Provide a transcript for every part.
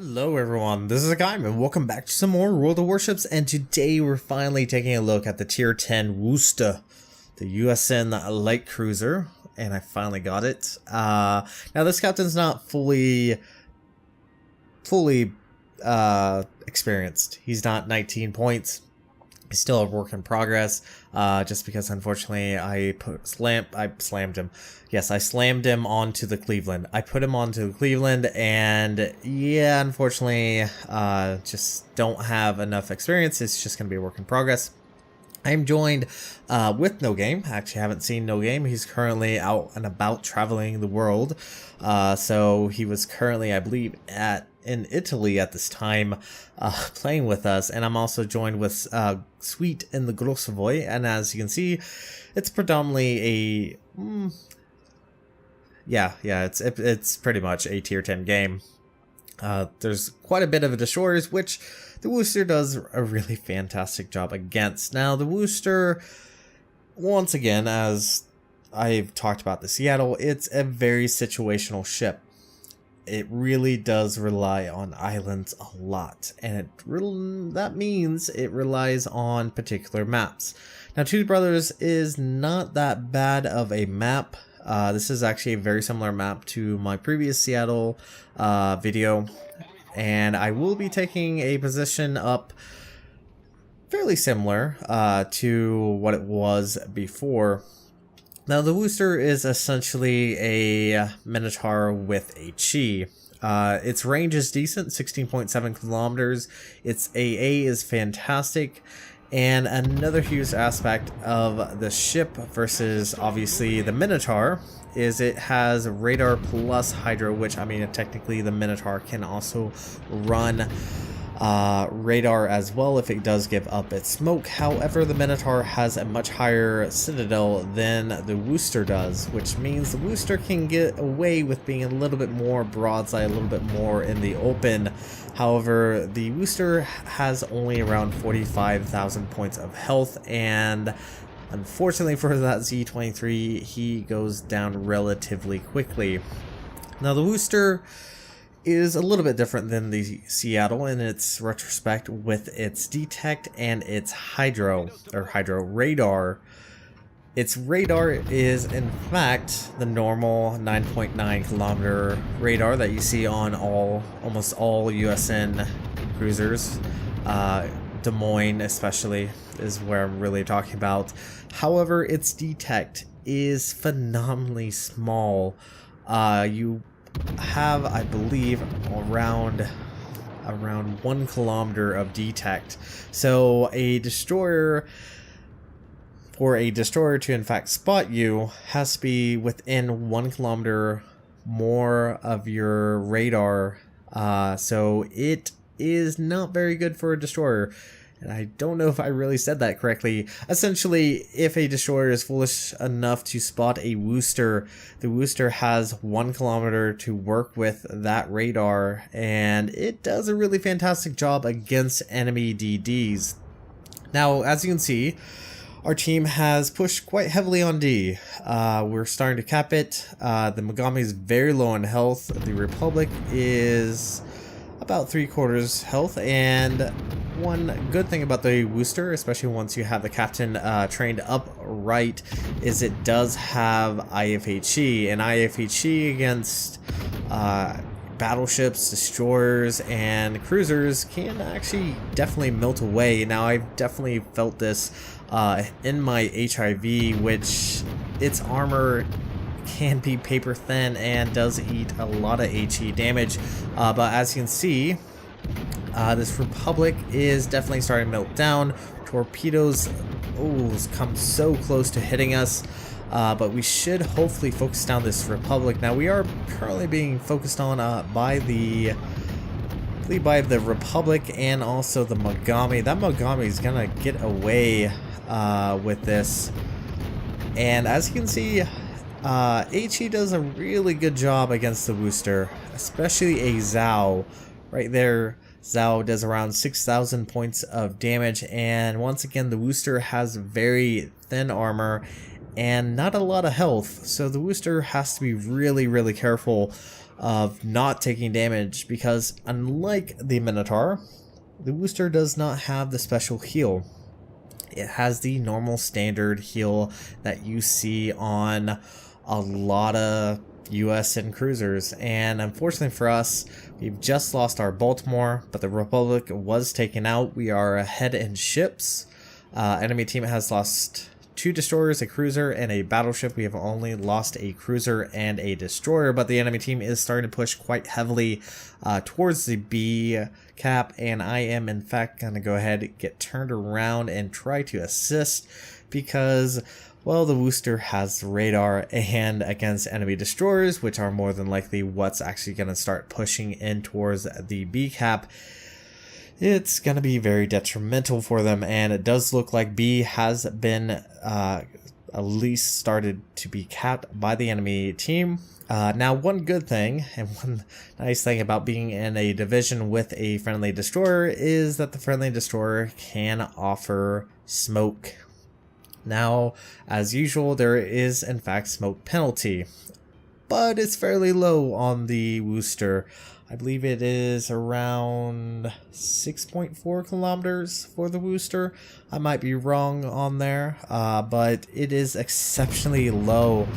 Hello everyone, this is Hakaym and welcome back to some more World of Warships, and today we're finally taking a look at the tier 10 Worcester, the USN light cruiser, and I finally got it. Now this captain's not fully experienced. He's not 19 points. He's still a work in progress, just because unfortunately I slammed him. Yes, I slammed him onto the Cleveland. I put him onto the Cleveland, and yeah, unfortunately, just don't have enough experience. It's just going to be a work in progress. I'm joined with No Game. Actually, I haven't seen No Game. He's currently out and about traveling the world. So he was currently, I believe, in Italy at this time, playing with us. And I'm also joined with Sweet in the Grossovoy. And as you can see, it's predominantly a it's pretty much a tier 10 game. There's quite a bit of destroyers, which the Worcester does a really fantastic job against. Now, the Worcester, once again, as I've talked about the Citadel, it's a very situational ship. It really does rely on islands a lot, and that means it relies on particular maps. Now, Two Brothers is not that bad of a map. This is actually a very similar map to my previous Citadel video, and I will be taking a position up fairly similar to what it was before. Now, the Worcester is essentially a Minotaur with a Chi. Its range is decent, 16.7 kilometers. Its AA is fantastic. And another huge aspect of the ship versus obviously the Minotaur is it has radar plus hydro, which, I mean, technically the Minotaur can also run radar as well if it does give up its smoke. However, the Minotaur has a much higher Citadel than the Worcester does, which means the Worcester can get away with being a little bit more broadside, a little bit more in the open. However, the Worcester has only around 45,000 points of health, and unfortunately for that Z23, he goes down relatively quickly. Now, the Worcester is a little bit different than the Citadel in its retrospect with its detect and its hydro radar. Its radar is in fact the normal 9.9 kilometer radar that you see on almost all USN cruisers. Des Moines especially is where I'm really talking about. However, its detect is phenomenally small. You have, I believe, around 1 kilometer of detect. So for a destroyer to in fact spot you has to be within 1 kilometer more of your radar. So it is not very good for a destroyer. And I don't know if I really said that correctly. Essentially, if a destroyer is foolish enough to spot a Worcester, the Worcester has 1 kilometer to work with that radar, and it does a really fantastic job against enemy DDs. Now, as you can see, our team has pushed quite heavily on D. We're starting to cap it. The Mogami is very low on health. The Republic is about 3/4 health, and one good thing about the Worcester, especially once you have the captain trained up right, is it does have IFHE, and IFHE against battleships, destroyers, and cruisers can actually definitely melt away. Now, I've definitely felt this in my HIV, which its armor can be paper thin and does eat a lot of HE damage, but as you can see, this Republic is definitely starting to melt down. Torpedoes come so close to hitting us, but we should hopefully focus down this Republic. Now, we are currently being focused on by the Republic and also the Mogami. That Mogami is gonna get away with this, and as you can see, HE does a really good job against the Worcester, especially a Zhao. Right there, Zhao does around 6,000 points of damage, and once again, the Worcester has very thin armor and not a lot of health, so the Worcester has to be really, really careful of not taking damage, because unlike the Minotaur, the Worcester does not have the special heal. It has the normal standard heal that you see on a lot of US and cruisers, and unfortunately for us, we've just lost our Baltimore, but the Republic was taken out. We are ahead in ships. Enemy team has lost 2 destroyers, a cruiser, and a battleship. We have only lost a cruiser and a destroyer, but the enemy team is starting to push quite heavily towards the B cap, and I am in fact going to go ahead and get turned around and try to assist, because, well, the Worcester has radar, and against enemy destroyers, which are more than likely what's actually going to start pushing in towards the B cap, it's going to be very detrimental for them. And it does look like B has been at least started to be capped by the enemy team. Now, one good thing and one nice thing about being in a division with a friendly destroyer is that the friendly destroyer can offer smoke. Now, as usual, there is in fact smoke penalty, but it's fairly low on the Worcester. I believe it is around 6.4 kilometers for the Worcester. I might be wrong on there, but it is exceptionally low.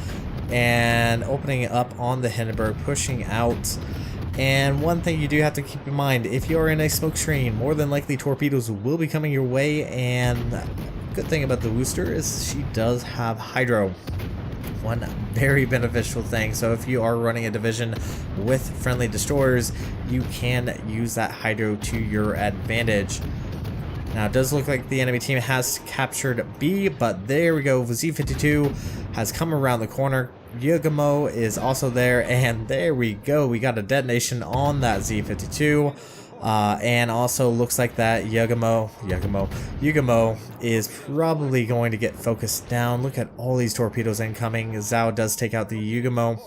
And opening up on the Hindenburg, pushing out. And one thing you do have to keep in mind, if you are in a smoke screen, more than likely torpedoes will be coming your way. And good thing about the Worcester is she does have hydro. One very beneficial thing. So if you are running a division with friendly destroyers, you can use that hydro to your advantage. Now, it does look like the enemy team has captured B, but there we go. Z-52 has come around the corner. Yugamo is also there, and there we go. We got a detonation on that Z-52. And also looks like that Yugamo is probably going to get focused down. Look at all these torpedoes incoming. Zhao does take out the Yugamo.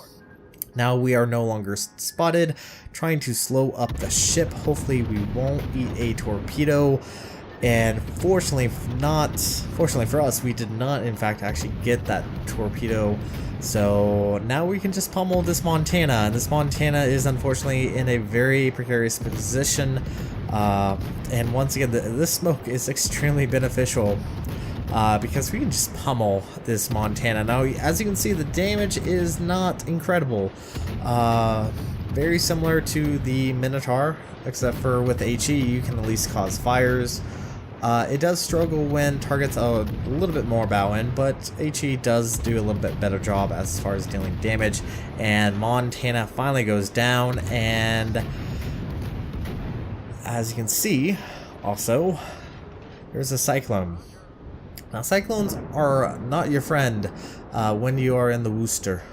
Now we are no longer spotted, trying to slow up the ship. Hopefully we won't eat a torpedo. And fortunately for us, we did not in fact actually get that torpedo. So now we can just pummel this Montana, and this Montana is unfortunately in a very precarious position. And once again, this smoke is extremely beneficial because we can just pummel this Montana. Now, as you can see, the damage is not incredible. Very similar to the Minotaur, except for with HE, you can at least cause fires. It does struggle when targets a little bit more bow in, but HE does do a little bit better job as far as dealing damage. And Montana finally goes down, and as you can see, also, there's a Cyclone. Now, Cyclones are not your friend when you are in the Worcester.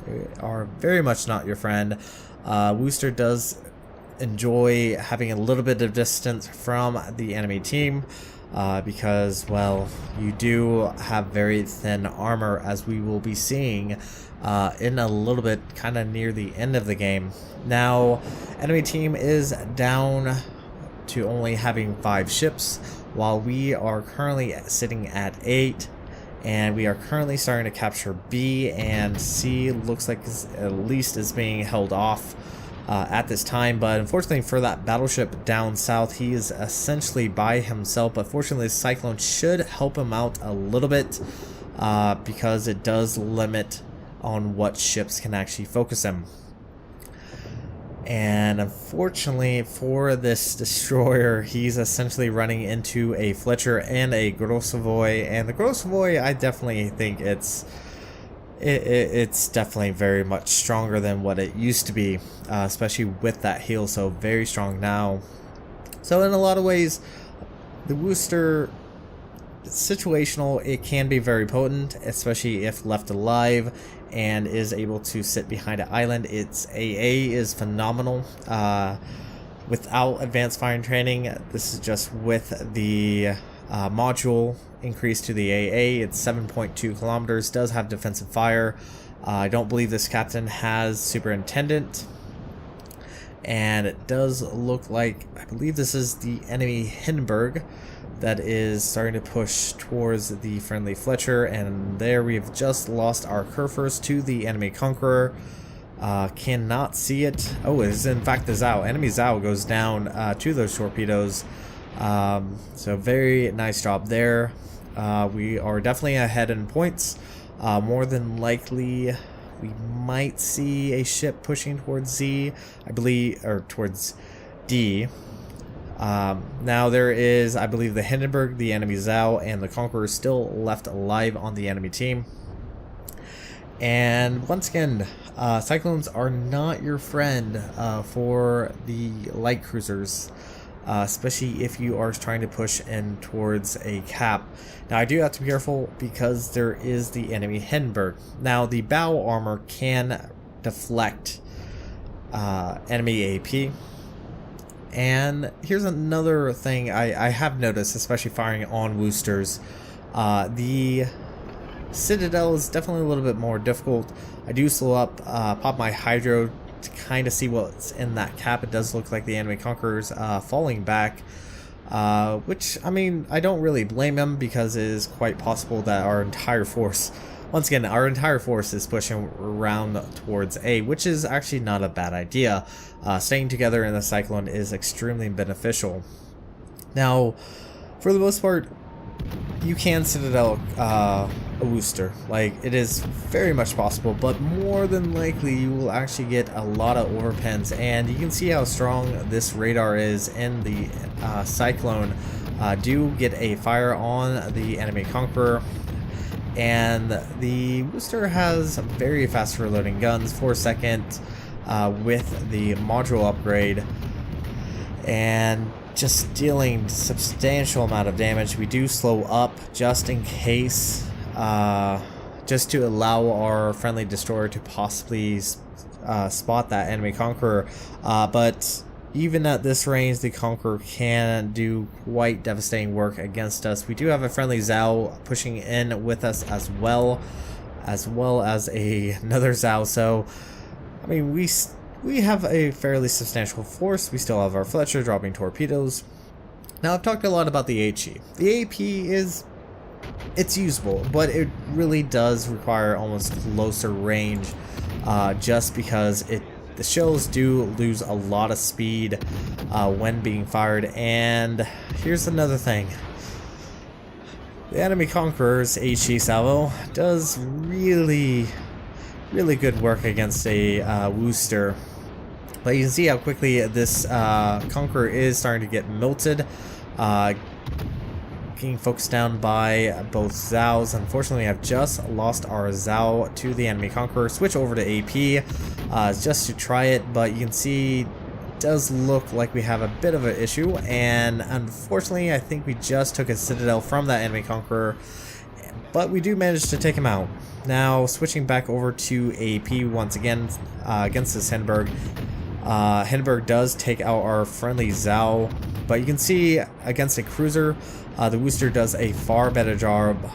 They are very much not your friend. Worcester does enjoy having a little bit of distance from the enemy team because, well, you do have very thin armor, as we will be seeing in a little bit kind of near the end of the game. Now, enemy team is down to only having 5 ships, while we are currently sitting at 8. And we are currently starting to capture B, and C looks like at least is being held off at this time. But unfortunately for that battleship down south, he is essentially by himself. But fortunately, the Cyclone should help him out a little bit because it does limit on what ships can actually focus him. And unfortunately for this destroyer, he's essentially running into a Fletcher and a Grossovoy. And the Grossovoy, I definitely think it's definitely very much stronger than what it used to be, especially with that heal. So very strong now. So in a lot of ways, the Worcester, situational, it can be very potent, especially if left alive and is able to sit behind an island. Its AA is phenomenal. Without advanced firing training, this is just with the module increase to the AA. It's 7.2 kilometers, does have defensive fire. I don't believe this captain has superintendent. And it does look like, I believe this is the enemy Hindenburg that is starting to push towards the friendly Fletcher, and there we have just lost our Kerfers to the enemy Conqueror. Cannot see it. Oh, it is in fact the Zao. Enemy Zao goes down to those torpedoes. So very nice job there. We are definitely ahead in points. More than likely, we might see a ship pushing towards Z, I believe, or towards D. Now there is, I believe, the Hindenburg, the enemy Zao, and the Conqueror still left alive on the enemy team. And once again, Cyclones are not your friend for the light cruisers, especially if you are trying to push in towards a cap. Now I do have to be careful because there is the enemy Hindenburg. Now the bow armor can deflect enemy AP. And here's another thing I have noticed, especially firing on Worcesters. The Citadel is definitely a little bit more difficult. I do slow up, pop my hydro to kind of see what's in that cap. It does look like the enemy Conqueror's falling back, which, I mean, I don't really blame him because it is quite possible that our entire force, once again, our entire force is pushing around towards A, which is actually not a bad idea. Staying together in the Cyclone is extremely beneficial. Now, for the most part, you can Citadel a Worcester. Like, it is very much possible, but more than likely you will actually get a lot of overpens, and you can see how strong this radar is in the Cyclone. Do get a fire on the enemy Conqueror, and the Worcester has very fast reloading guns, 4 seconds with the module upgrade, and just dealing substantial amount of damage. We do slow up just in case, just to allow our friendly destroyer to possibly spot that enemy Conqueror, but even at this range the Conqueror can do quite devastating work against us. We do have a friendly Zao pushing in with us as well as another Zao, so I mean we have a fairly substantial force. We still have our Fletcher dropping torpedoes. Now I've talked a lot about the HE. The AP it's usable, but it really does require almost closer range, just because the shells do lose a lot of speed when being fired. And here's another thing. The enemy Conqueror's HE salvo does really good work against a Worcester. But you can see how quickly this Conqueror is starting to get melted, getting focused down by both Zaos. Unfortunately, I've just lost our Zao to the enemy Conqueror. Switch over to AP just to try it, but you can see it does look like we have a bit of an issue, and unfortunately I think we just took a Citadel from that enemy Conqueror, but we do manage to take him out. Now switching back over to AP once again against this Hindenburg. Hindenburg does take out our friendly Zao, but you can see against a cruiser, the Worcester does a far better job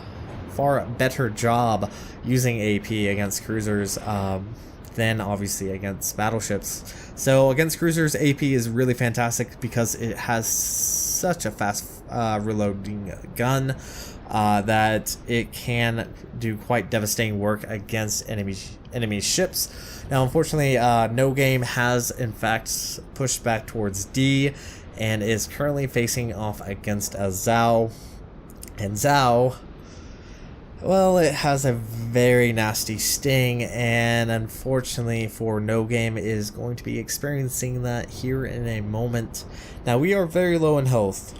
using AP against cruisers than obviously against battleships. So against cruisers, AP is really fantastic because it has such a fast reloading gun that it can do quite devastating work against enemy ships. Now unfortunately, No Game has in fact pushed back towards D and is currently facing off against a Zao. And Zao, well, it has a very nasty sting, and unfortunately for No Game is going to be experiencing that here in a moment. Now we are very low in health.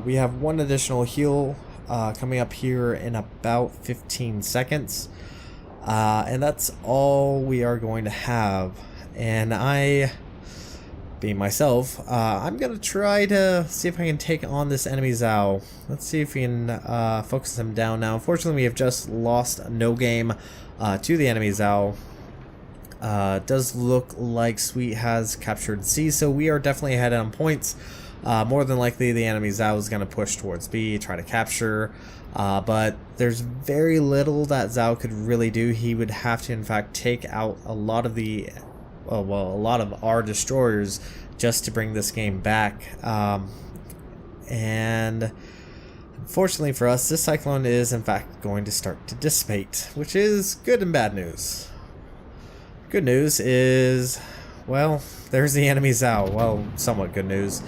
We have one additional heal coming up here in about 15 seconds. And that's all we are going to have. And I, being myself, I'm going to try to see if I can take on this enemy Zao. Let's see if we can focus him down now. Unfortunately, we have just lost No Game to the enemy Zao. Does look like Sweet has captured C, so we are definitely ahead on points. More than likely, the enemy Zao is going to push towards B, try to capture. But there's very little that Zao could really do. He would have to, in fact, take out a lot of the, a lot of our destroyers just to bring this game back. And unfortunately for us, this Cyclone is, in fact, going to start to dissipate, which is good and bad news. Good news is, well, there's the enemy Zhao. Well, somewhat good news.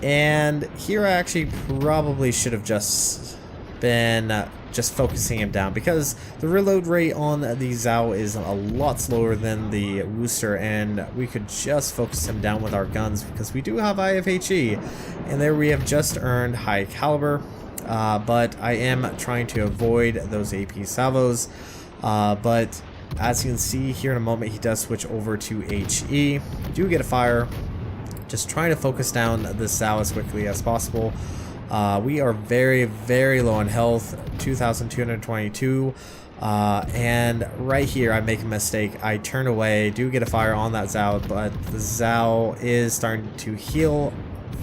And here I actually probably should have just been just focusing him down, because the reload rate on the Zhao is a lot slower than the Worcester, and we could just focus him down with our guns because we do have IFHE, and there we have just earned high caliber. But I am trying to avoid those AP salvos, but as you can see here in a moment, he does switch over to HE. Do get a fire. Just trying to focus down this Zhao as quickly as possible. We are very, very low on health, 2,222. And right here, I make a mistake. I turn away, do get a fire on that Zhao, but the Zhao is starting to heal,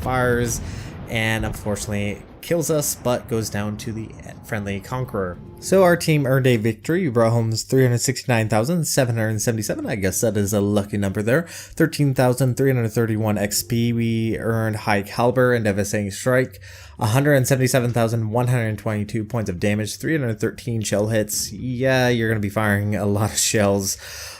fires, and unfortunately kills us, but goes down to the friendly conqueror. So our team earned a victory. We brought home 369,777. I guess that is a lucky number there. 13,331 XP. We earned high caliber and devastating strike. 177,122 points of damage. 313 shell hits. Yeah, you're going to be firing a lot of shells.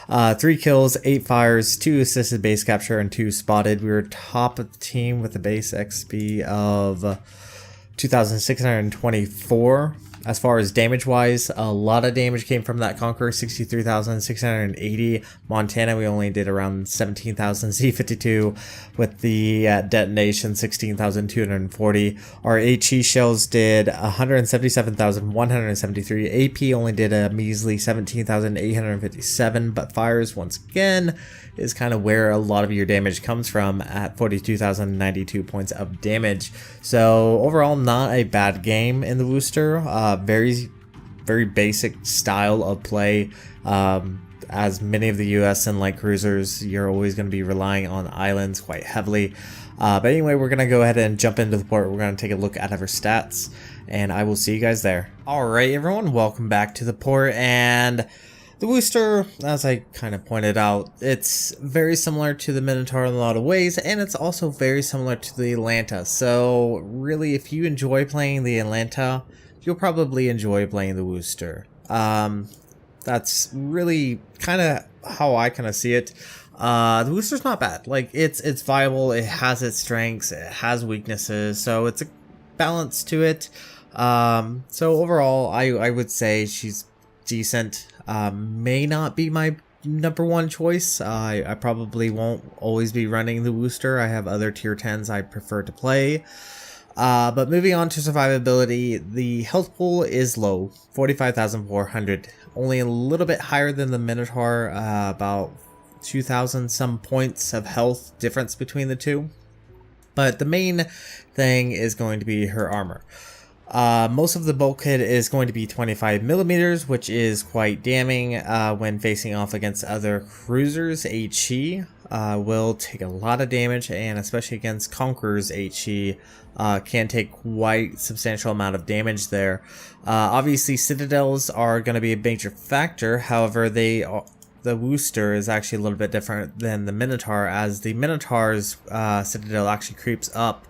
3 kills, 8 fires, 2 assisted base capture, and 2 spotted. We were top of the team with a base XP of 2,624. As far as damage wise, a lot of damage came from that Conqueror, 63,680. Montana, we only did around 17,000. Z52 with the detonation, 16,240. Our HE shells did 177,173. AP only did a measly 17,857, but fires, once again, is kind of where a lot of your damage comes from at 42,092 points of damage. So overall, not a bad game in the Worcester. Very basic style of play. As many of the US and light cruisers, you're always going to be relying on islands quite heavily. But anyway, we're going to go ahead and jump into the port. We're going to take a look at our stats, and I will see you guys there. Alright everyone, welcome back to the port. And the Worcester, as I kind of pointed out, it's very similar to the Minotaur in a lot of ways, and it's also very similar to the Atlanta. So really, if you enjoy playing the Atlanta, you'll probably enjoy playing the Worcester. That's really kind of how I kind of see it. The Worcester's not bad. Like, it's viable, it has its strengths, it has weaknesses, so it's a balance to it. So overall, I would say she's decent. May not be my number one choice. I probably won't always be running the Worcester. I have other tier 10s I prefer to play. But moving on to survivability, the health pool is low, 45,400. Only a little bit higher than the Minotaur, about 2,000 some points of health difference between the two. But the main thing is going to be her armor. Most of the bulkhead is going to be 25 millimeters, which is quite damning when facing off against other cruisers. HE will take a lot of damage, and especially against Conquerors, HE can take quite substantial amount of damage there. Obviously, Citadels are going to be a major factor. However, the Worcester is actually a little bit different than the Minotaur, as the Minotaur's Citadel actually creeps up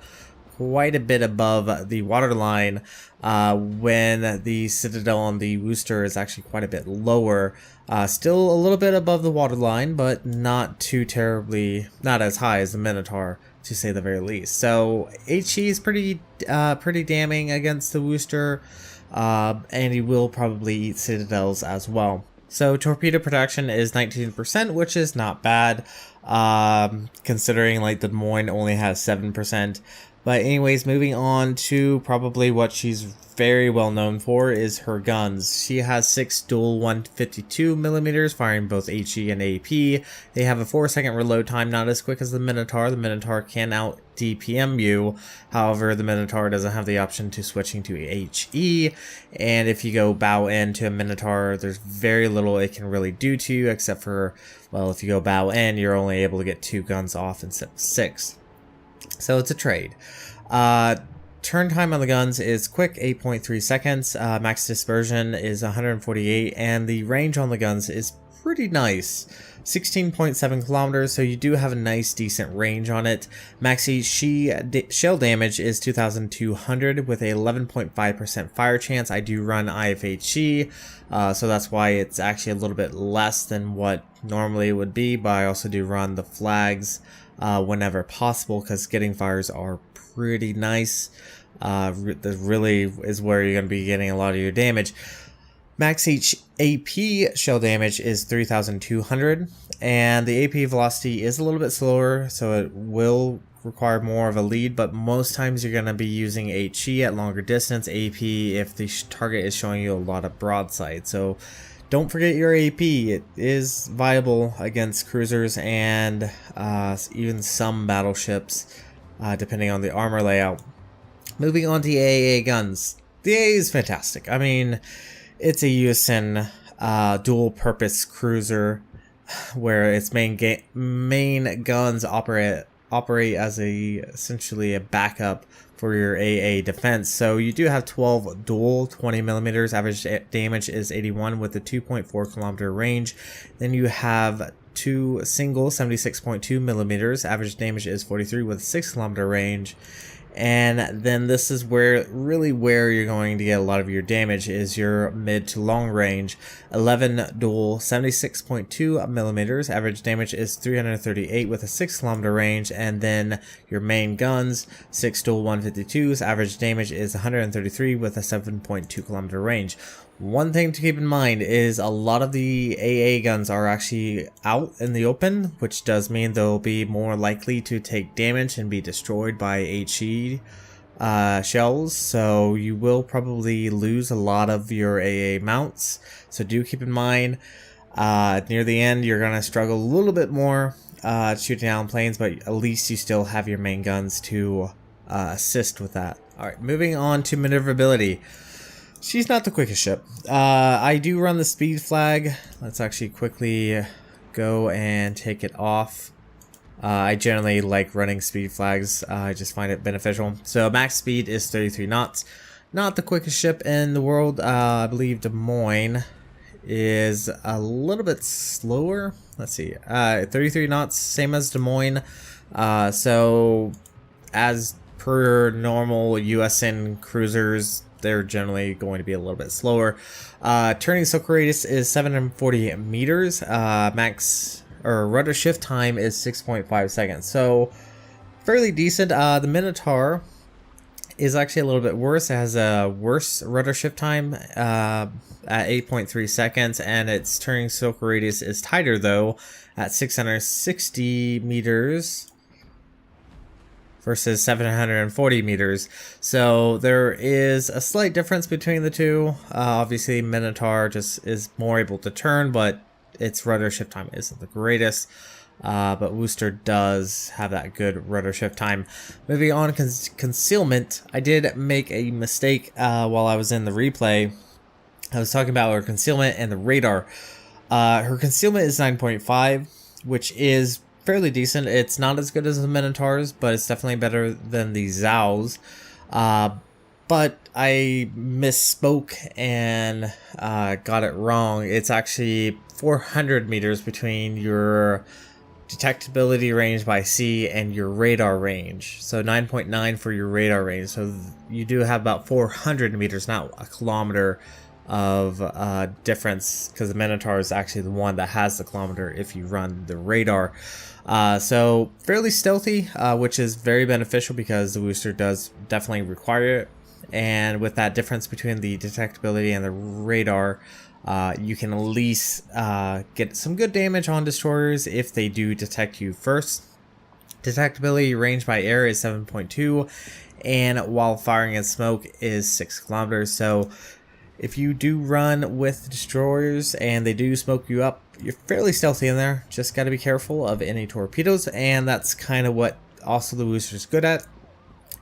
quite a bit above the waterline, when the Citadel on the Worcester is actually quite a bit lower. Still a little bit above the waterline, but not too terribly, not as high as the Minotaur, to say the very least. So HE is pretty damning against the Worcester, and he will probably eat Citadels as well. So torpedo protection is 19%, which is not bad, considering like the Des Moines only has 7%. But anyways, moving on to probably what she's very well known for is her guns. She has 6 dual 152 millimeters, firing both HE and AP. They have a 4-second reload time, not as quick as the Minotaur. The Minotaur can out DPM you. However, the Minotaur doesn't have the option to switching to HE. And if you go bow in to a Minotaur, there's very little it can really do to you, except for, well, if you go bow in, you're only able to get 2 guns off instead of 6. So it's a trade. Turn time on the guns is quick, 8.3 seconds. Max dispersion is 148, and the range on the guns is pretty nice. 16.7 kilometers, so you do have a nice decent range on it. Maxi shell damage is 2,200 with a 11.5% fire chance. I do run IFHE, so that's why it's actually a little bit less than what normally it would be, but I also do run the flags whenever possible because getting fires are pretty nice. That really is where you're going to be getting a lot of your damage. Max AP shell damage is 3,200, and the AP velocity is a little bit slower, so it will require more of a lead, but most times you're going to be using HE at longer distance, AP if the target is showing you a lot of broadside. So don't forget your AP. It is viable against cruisers and even some battleships, depending on the armor layout. Moving on to AAA guns. The AA is fantastic. I mean, it's a USN dual-purpose cruiser where its main guns operate as essentially a backup for your AA defense. So you do have 12 dual 20mm. Average damage is 81 with a 2.4 kilometer range. Then you have 2 single 76.2mm. Average damage is 43 with a 6 kilometer range. And then this is where you're going to get a lot of your damage is your mid to long range. 11 dual 76.2mm. Average damage is 338 with a 6 kilometer range. And then your main guns, 6 dual 152s. Average damage is 133 with a 7.2 kilometer range. One thing to keep in mind is a lot of the AA guns are actually out in the open, which does mean they'll be more likely to take damage and be destroyed by HE shells, so you will probably lose a lot of your AA mounts. So do keep in mind, near the end you're going to struggle a little bit more shooting down planes, but at least you still have your main guns to assist with that. Alright, moving on to maneuverability. She's not the quickest ship. I do run the speed flag. Let's actually quickly go and take it off. I generally like running speed flags. I just find it beneficial. So max speed is 33 knots. Not the quickest ship in the world. I believe Des Moines is a little bit slower. Let's see. 33 knots, same as Des Moines. So as per normal USN cruisers, they're generally going to be a little bit slower. Turning circle radius is 740 meters. Max or rudder shift time is 6.5 seconds. So fairly decent. The Minotaur is actually a little bit worse. It has a worse rudder shift time at 8.3 seconds, and its turning circle radius is tighter though at 660 meters. Versus 740 meters. So there is a slight difference between the two. Obviously Minotaur just is more able to turn, but its rudder shift time isn't the greatest. But Worcester does have that good rudder shift time. Moving on, concealment. I did make a mistake while I was in the replay. I was talking about her concealment and the radar. Her concealment is 9.5, which is fairly decent. It's not as good as the Minotaurs, but it's definitely better than the Zhaos. But I misspoke and got it wrong. It's actually 400 meters between your detectability range by sea and your radar range. So 9.9 for your radar range. So you do have about 400 meters, not a kilometer of difference, because the Minotaur is actually the one that has the kilometer if you run the radar. So fairly stealthy, which is very beneficial because the Worcester does definitely require it. And with that difference between the detectability and the radar, you can at least get some good damage on destroyers if they do detect you first. Detectability range by air is 7.2, and while firing in smoke is 6 kilometers. So if you do run with destroyers and they do smoke you up, you're fairly stealthy in there. Just got to be careful of any torpedoes, and that's kind of what also the Worcester's good at.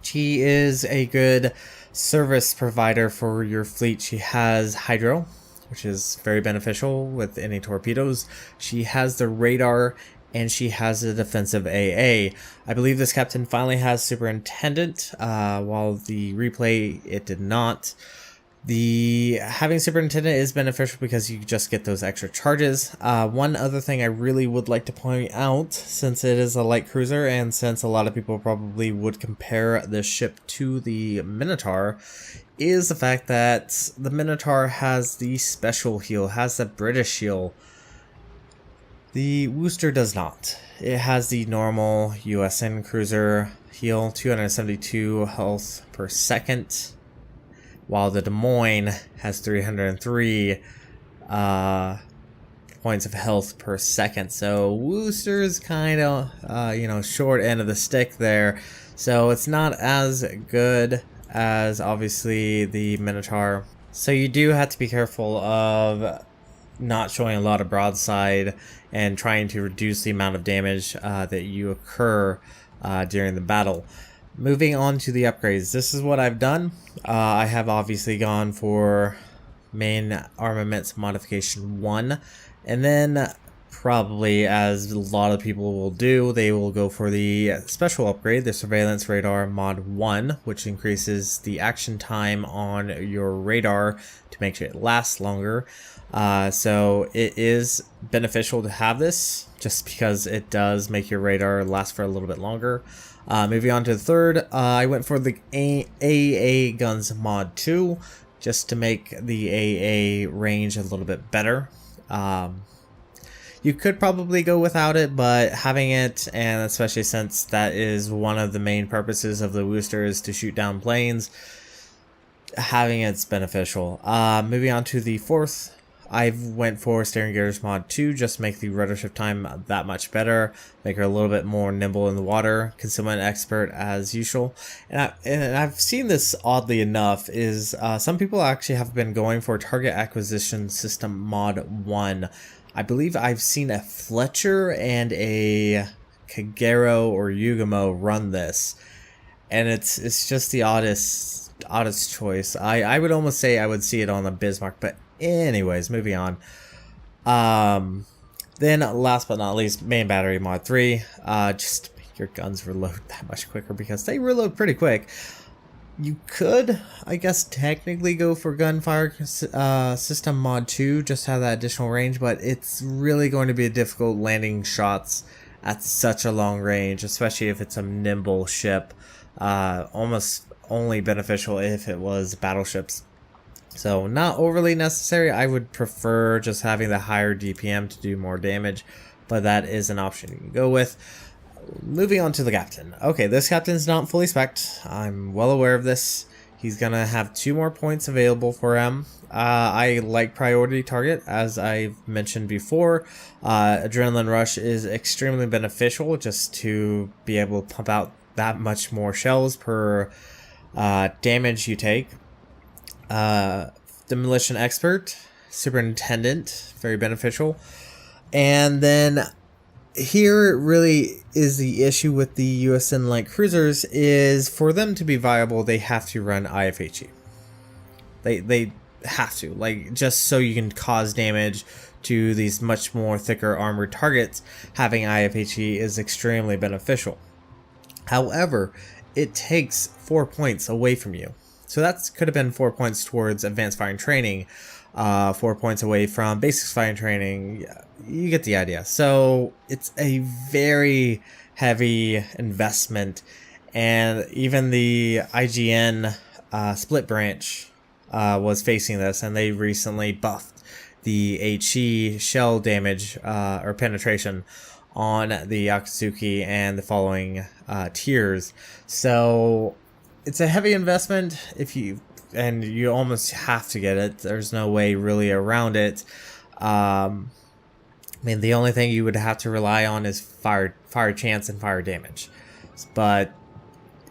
She is a good service provider for your fleet. She has hydro, which is very beneficial with any torpedoes. She has the radar, and she has a defensive AA. I believe this captain finally has superintendent, while the replay it did not. The having Superintendent is beneficial because you just get those extra charges. One other thing I really would like to point out, since it is a light cruiser and since a lot of people probably would compare this ship to the Minotaur, is the fact that the Minotaur has the special heal, has the British heal. The Worcester does not. It has the normal USN cruiser heal, 272 health per second, while the Des Moines has 303 points of health per second. So Worcester's kind of, you know, short end of the stick there. So it's not as good as obviously the Minotaur. So you do have to be careful of not showing a lot of broadside and trying to reduce the amount of damage that you occur during the battle. Moving on to the upgrades, this is what I've done. I have obviously gone for main armaments modification 1, and then probably, as a lot of people will do, they will go for the special upgrade, the surveillance radar mod 1, which increases the action time on your radar to make sure it lasts longer. So it is beneficial to have this just because it does make your radar last for a little bit longer. Moving on to the third, I went for the AA guns mod 2 just to make the AA range a little bit better. You could probably go without it, but having it, and especially since that is one of the main purposes of the Worcester is to shoot down planes, having it's beneficial. Moving on to the fourth, I went for steering gears mod 2 just to make the rudder shift time that much better, make her a little bit more nimble in the water. Concealment expert as usual, and I've seen this oddly enough is some people actually have been going for target acquisition system mod 1. I believe I've seen a Fletcher and a Kagero or Yugamo run this, and it's just the oddest choice. I would almost say I would see it on the Bismarck, but anyways, moving on. Then last but not least, main battery mod 3. Just to make your guns reload that much quicker because they reload pretty quick. You could, I guess, technically go for gunfire system mod 2, just have that additional range, but it's really going to be difficult landing shots at such a long range, especially if it's a nimble ship. Almost only beneficial if it was battleships. So not overly necessary. I would prefer just having the higher DPM to do more damage, but that is an option you can go with. Moving on to the captain. Okay, this captain's not fully spec'd. I'm well aware of this. He's gonna have 2 more points available for him. I like priority target, as I've mentioned before. Adrenaline rush is extremely beneficial just to be able to pump out that much more shells per damage you take. Demolition expert, superintendent, very beneficial. And then here really is the issue with the USN light cruisers is for them to be viable, they have to run IFHE. They have to, like, just so you can cause damage to these much more thicker armored targets. Having IFHE is extremely beneficial. However, it takes 4 points away from you. So that could have been 4 points towards advanced firing training, 4 points away from basics firing training. You get the idea. So it's a very heavy investment, and even the IGN split branch was facing this, and they recently buffed the HE shell damage or penetration on the Akatsuki and the following tiers. So it's a heavy investment and you almost have to get it. There's no way really around it. I mean, the only thing you would have to rely on is fire chance and fire damage, but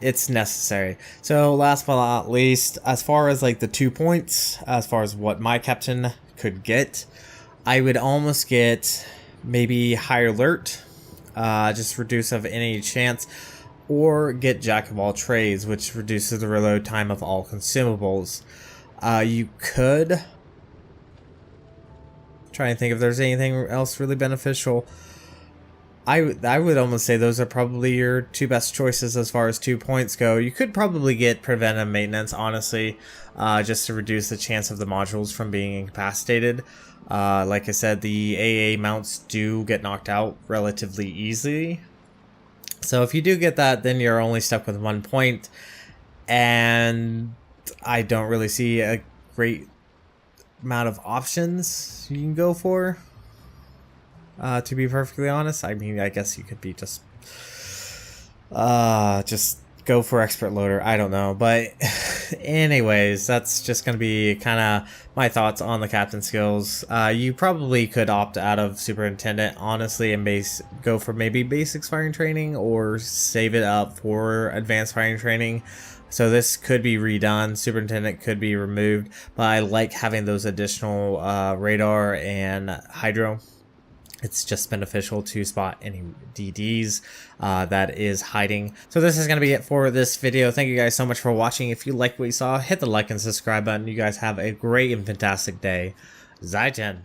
it's necessary. So last but not least, as far as like the 2 points, as far as what my captain could get, I would almost get maybe higher alert, just reduce of any chance, or get jack of all trades, which reduces the reload time of all consumables. You could try and think if there's anything else really beneficial. I would almost say those are probably your two best choices as far as 2 points go. You could probably get preventive maintenance, honestly, just to reduce the chance of the modules from being incapacitated. Like I said, the AA mounts do get knocked out relatively easily. So if you do get that, then you're only stuck with 1 point. And I don't really see a great amount of options you can go for. To be perfectly honest, I mean, I guess you could be just go for expert loader. I don't know, but anyways, that's just gonna be kind of my thoughts on the captain skills. You probably could opt out of superintendent, honestly, and go for maybe basics firing training, or save it up for advanced firing training. So this could be redone. Superintendent could be removed, but I like having those additional radar and hydro. It's just beneficial to spot any DDs that is hiding. So this is going to be it for this video. Thank you guys so much for watching. If you liked what you saw, hit the like and subscribe button. You guys have a great and fantastic day. Zaijian.